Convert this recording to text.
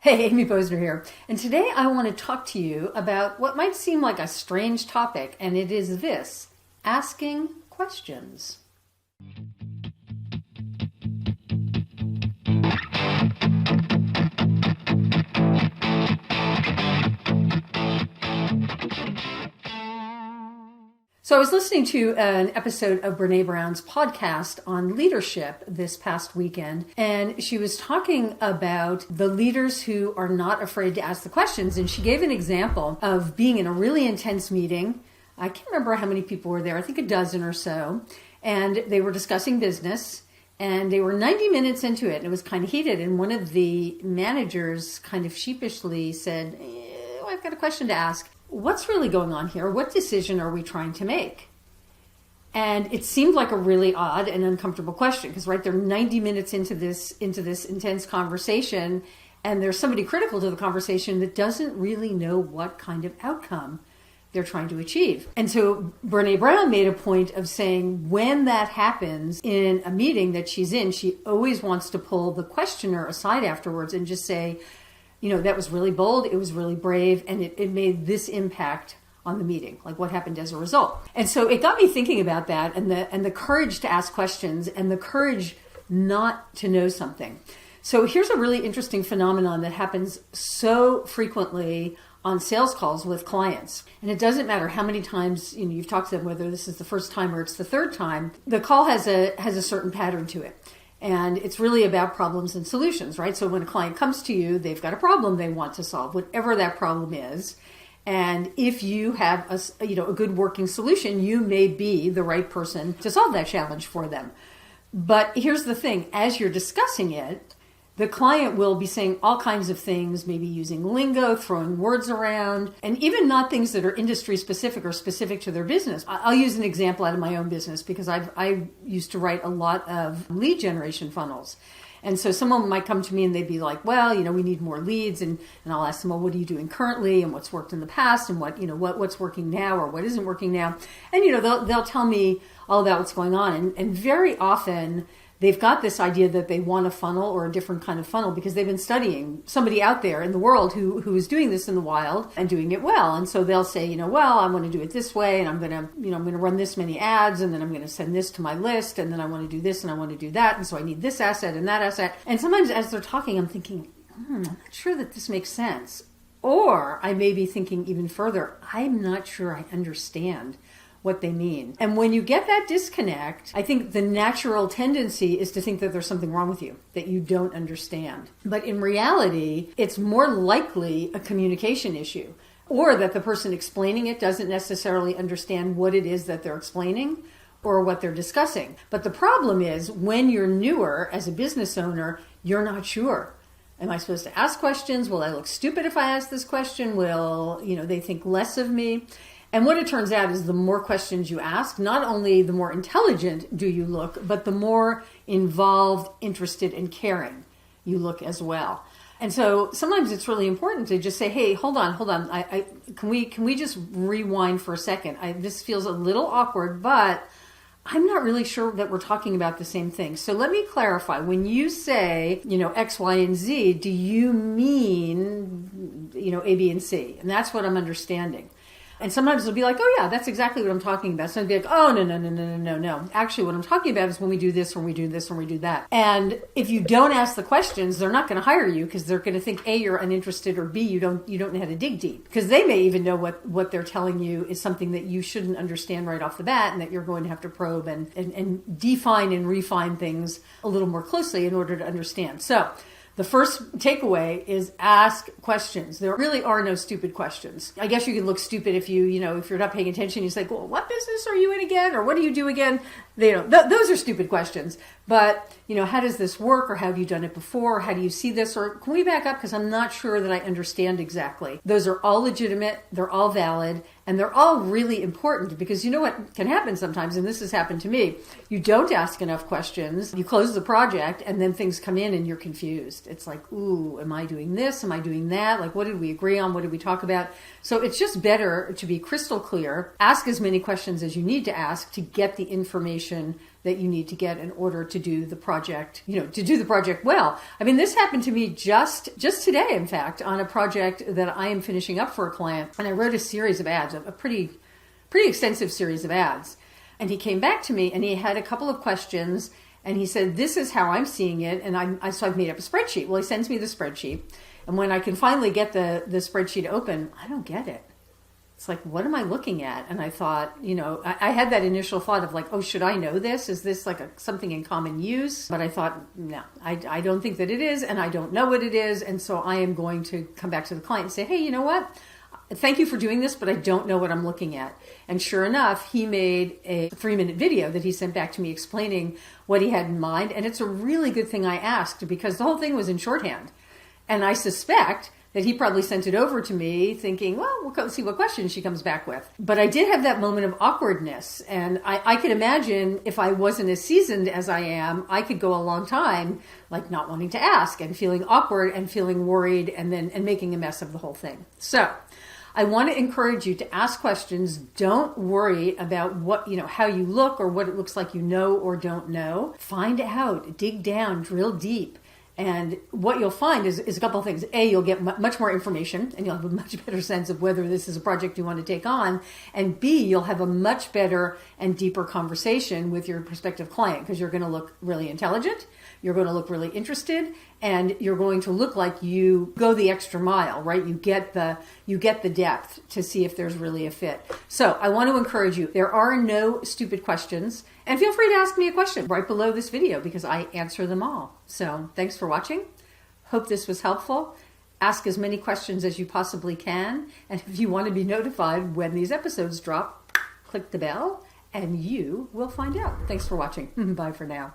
Hey, Amy Posner here. And today I want to talk to you about what might seem like a strange topic, and it is this: asking questions. So I was listening to an episode of Brené Brown's podcast on leadership this past weekend, and she was talking about the leaders who are not afraid to ask the questions. And she gave an example of being in a really intense meeting. I can't remember how many people were there, I think a dozen or so, and they were discussing business, and they were 90 minutes into it, and it was kind of heated, and one of the managers kind of sheepishly said, I've got a question to ask. What's really going on here? What decision are we trying to make? And it seemed like a really odd and uncomfortable question because they're 90 minutes into this intense conversation, and there's somebody critical to the conversation that doesn't really know what kind of outcome they're trying to achieve. And so Brené Brown made a point of saying when that happens in a meeting that she's in, she always wants to pull the questioner aside afterwards and just say, that was really bold, it was really brave, and it made this impact on the meeting, like what happened as a result. And so it got me thinking about that and the courage to ask questions and the courage not to know something. So here's a really interesting phenomenon that happens so frequently on sales calls with clients. And it doesn't matter how many times you've talked to them, whether this is the first time or it's the third time, the call has a certain pattern to it. And it's really about problems and solutions, right? So when a client comes to you, they've got a problem they want to solve, whatever that problem is. And if you have a good working solution, you may be the right person to solve that challenge for them. But here's the thing, as you're discussing it, the client will be saying all kinds of things, maybe using lingo, throwing words around, and even not things that are industry specific or specific to their business. I'll use an example out of my own business because I used to write a lot of lead generation funnels. And so someone might come to me and they'd be like, well, we need more leads. And I'll ask them, well, what are you doing currently? And what's worked in the past? And what's working now or what isn't working now? And, they'll tell me all about what's going on. And very often they've got this idea that they want a funnel or a different kind of funnel because they've been studying somebody out there in the world who is doing this in the wild and doing it well. And so they'll say, well, I want to do it this way, and I'm going to run this many ads, and then I'm going to send this to my list, and then I want to do this and I want to do that, and so I need this asset and that asset. And sometimes as they're talking, I'm thinking, I'm not sure that this makes sense. Or I may be thinking even further, I'm not sure I understand what they mean. And when you get that disconnect, I think the natural tendency is to think that there's something wrong with you, that you don't understand. But in reality, it's more likely a communication issue, or that the person explaining it doesn't necessarily understand what it is that they're explaining or what they're discussing. But the problem is when you're newer as a business owner, you're not sure. Am I supposed to ask questions? Will I look stupid if I ask this question? Will, they think less of me? And what it turns out is the more questions you ask, not only the more intelligent do you look, but the more involved, interested, and caring you look as well. And so sometimes it's really important to just say, hey, hold on. Can we just rewind for a second? This feels a little awkward, but I'm not really sure that we're talking about the same thing. So let me clarify. When you say, X, Y, and Z, do you mean, A, B, and C? And that's what I'm understanding. And sometimes it'll be like, oh yeah, that's exactly what I'm talking about. So it'll be like, oh, no. Actually, what I'm talking about is when we do this, when we do this, when we do that. And if you don't ask the questions, they're not going to hire you because they're going to think A, you're uninterested, or B, you don't know how to dig deep. Because they may even know what they're telling you is something that you shouldn't understand right off the bat, and that you're going to have to probe and define and refine things a little more closely in order to understand. So the first takeaway is ask questions. There really are no stupid questions. I guess you could look stupid if if you're not paying attention, you say, well, what business are you in again? Or what do you do again? Those are stupid questions. But, how does this work? Or how have you done it before? How do you see this? Or can we back up? Because I'm not sure that I understand exactly. Those are all legitimate. They're all valid. And they're all really important because you know what can happen sometimes, and this has happened to me. You don't ask enough questions. You close the project, and then things come in and you're confused. It's like, ooh, am I doing this? Am I doing that? Like, what did we agree on? What did we talk about? So it's just better to be crystal clear. Ask as many questions as you need to ask to get the information information that you need to get in order to do the project, to do the project well. I mean, this happened to me just today, in fact, on a project that I am finishing up for a client. And I wrote a series of ads, a pretty extensive series of ads. And he came back to me and he had a couple of questions and he said, this is how I'm seeing it. And so I've made up a spreadsheet. Well, he sends me the spreadsheet. And when I can finally get the spreadsheet open, I don't get it. It's like, what am I looking at? And I thought, I had that initial thought of like, oh, should I know this? Is this like something in common use? But I thought, no, I don't think that it is. And I don't know what it is. And so I am going to come back to the client and say, hey, you know what? Thank you for doing this, but I don't know what I'm looking at. And sure enough, he made a 3-minute video that he sent back to me explaining what he had in mind. And it's a really good thing I asked because the whole thing was in shorthand. And I suspect that he probably sent it over to me thinking, well, we'll see what questions she comes back with. But I did have that moment of awkwardness. And I could imagine if I wasn't as seasoned as I am, I could go a long time like not wanting to ask and feeling awkward and feeling worried and making a mess of the whole thing. So I want to encourage you to ask questions. Don't worry about how you look or what it looks like or don't know. Find out, dig down, drill deep. And what you'll find is a couple of things. A, you'll get much more information and you'll have a much better sense of whether this is a project you want to take on. And B, you'll have a much better and deeper conversation with your prospective client because you're going to look really intelligent, you're going to look really interested, and you're going to look like you go the extra mile, right? You get the depth to see if there's really a fit. So I want to encourage you. There are no stupid questions. And feel free to ask me a question right below this video because I answer them all. So thanks for watching. Hope this was helpful. Ask as many questions as you possibly can. And if you want to be notified when these episodes drop, click the bell and you will find out. Thanks for watching. Bye for now.